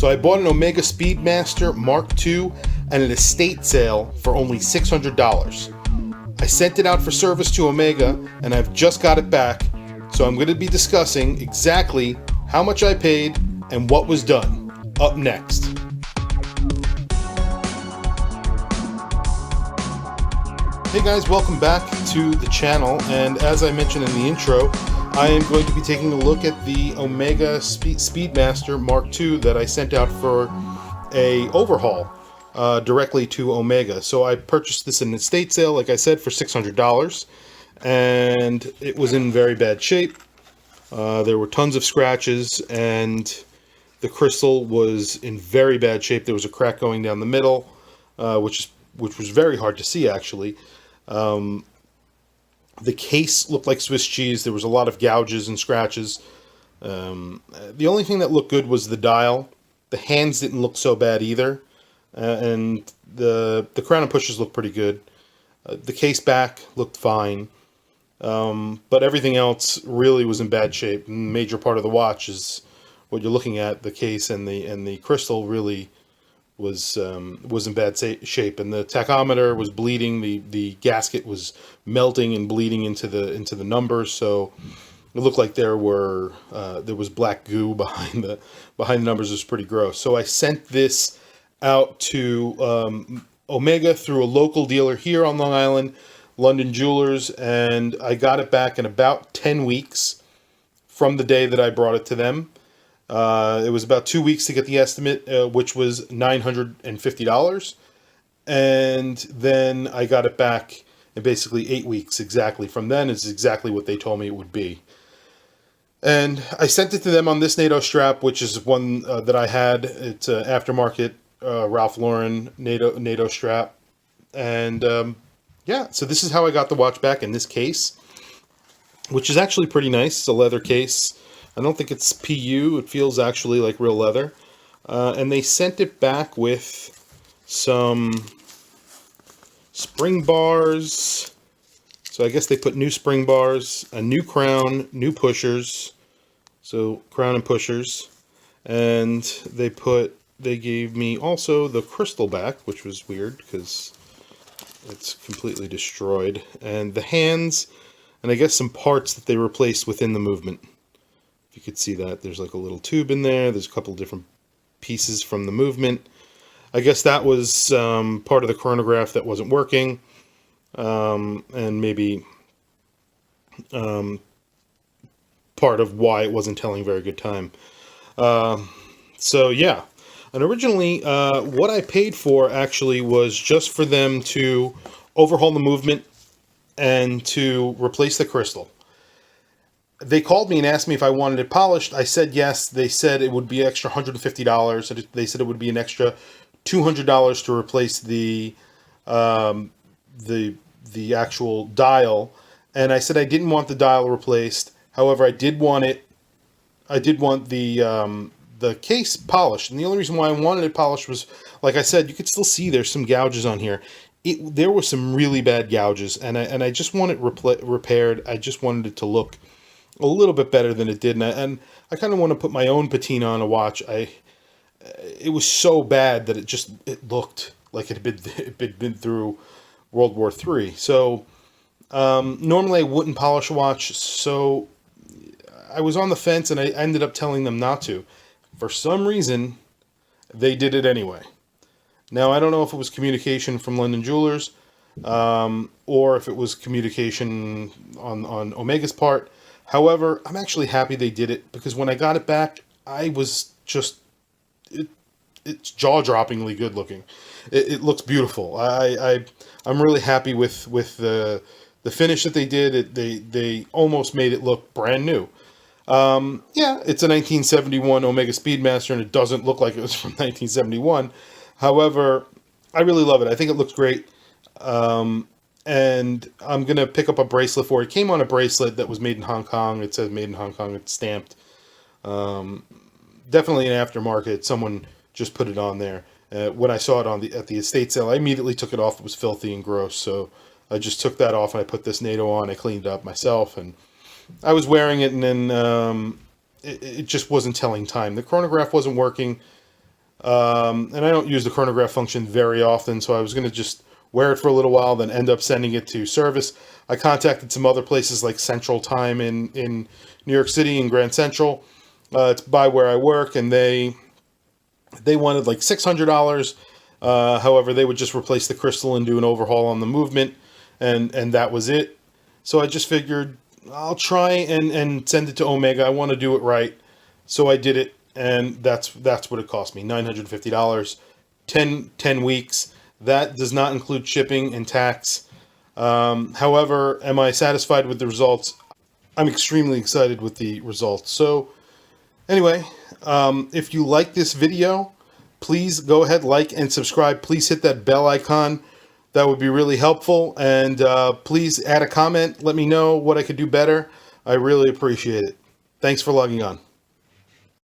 So I bought an Omega Speedmaster Mark II at an estate sale for only $600. I sent it out for service to Omega, and I've just got it back, so I'm going to be discussing exactly how much I paid and what was done. Up next. Hey guys, welcome back to the channel, and as I mentioned in the intro, I am going to be taking a look at the Omega Speedmaster Mark II that I sent out for a overhaul directly to Omega. So I purchased this in an estate sale, like I said, for $600, and it was in very bad shape. There were tons of scratches, and the crystal was in very bad shape. There was a crack going down the middle, which was very hard to see, actually. The case looked like Swiss cheese. There was a lot of gouges and scratches. The only thing that looked good was the dial. The hands didn't look so bad either. And the crown and pushers looked pretty good. The case back looked fine. But everything else really was in bad shape. And the major part of the watch is what you're looking at. The case and the crystal really was in bad shape, and the tachometer was bleeding. The gasket was melting and bleeding into the numbers, so it looked like there was black goo behind the numbers. It was pretty gross. So I sent this out to Omega through a local dealer here on Long Island, London Jewelers, and I got it back in about 10 weeks from the day that I brought it to them. It was about 2 weeks to get the estimate, which was $950. And then I got it back in basically 8 weeks exactly. From then, it's exactly what they told me it would be. And I sent it to them on this NATO strap, which is one that I had. It's an aftermarket Ralph Lauren NATO strap. And yeah, so this is how I got the watch back in this case, which is actually pretty nice. It's a leather case. I don't think it's PU. It feels actually like real leather. And they sent it back with some spring bars. So I guess they put new spring bars, a new crown, new pushers. So crown and pushers. And they gave me also the crystal back, which was weird because it's completely destroyed. And the hands, and I guess some parts that they replaced within the movement. You could see that there's like a little tube in there. There's a couple different pieces from the movement. I guess that was part of the chronograph that wasn't working, and maybe part of why it wasn't telling very good time. So yeah, and originally what I paid for actually was just for them to overhaul the movement and to replace the crystal. They called me and asked me if I wanted it polished. I said yes. They said it would be extra $150. They said it would be an extra $200 to replace the actual dial. And I said I didn't want the dial replaced. However, I did want the case polished. And the only reason why I wanted it polished was, like I said, you could still see there's some gouges on here. There were some really bad gouges, and I just want it repaired. I just wanted it to look a little bit better than it did, and I kind of want to put my own patina on a watch. It was so bad that it looked like it had been through World War III. So normally I wouldn't polish a watch, so I was on the fence, and I ended up telling them not to. For some reason, they did it anyway. Now I don't know if it was communication from London Jewelers, or if it was communication on Omega's part. However, I'm actually happy they did it, because when I got it back, I was just, it's jaw-droppingly good looking. It looks beautiful. I'm really happy with the finish that they did. They almost made it look brand new. Yeah, it's a 1971 Omega Speedmaster, and it doesn't look like it was from 1971. However, I really love it. I think it looks great. And I'm going to pick up a bracelet for it. It came on a bracelet that was made in Hong Kong. It says made in Hong Kong. It's stamped. Definitely an aftermarket. Someone just put it on there. When I saw it at the estate sale, I immediately took it off. It was filthy and gross. So I just took that off and I put this NATO on. I cleaned it up myself, and I was wearing it, and then it just wasn't telling time. The chronograph wasn't working. And I don't use the chronograph function very often, so I was going to just wear it for a little while, then end up sending it to service. I contacted some other places like Central Time in New York City, in Grand Central. It's by where I work, and they wanted like $600. However, they would just replace the crystal and do an overhaul on the movement, and that was it. So I just figured I'll try and send it to Omega. I want to do it right, so I did it, and that's what it cost me, $950, 10 weeks. That does not include shipping and tax. However, am I satisfied with the results? I'm extremely excited with the results. So anyway, if you like this video, please go ahead, like and subscribe. Please hit that bell icon. That would be really helpful. And please add a comment. Let me know what I could do better. I really appreciate it. Thanks for logging on.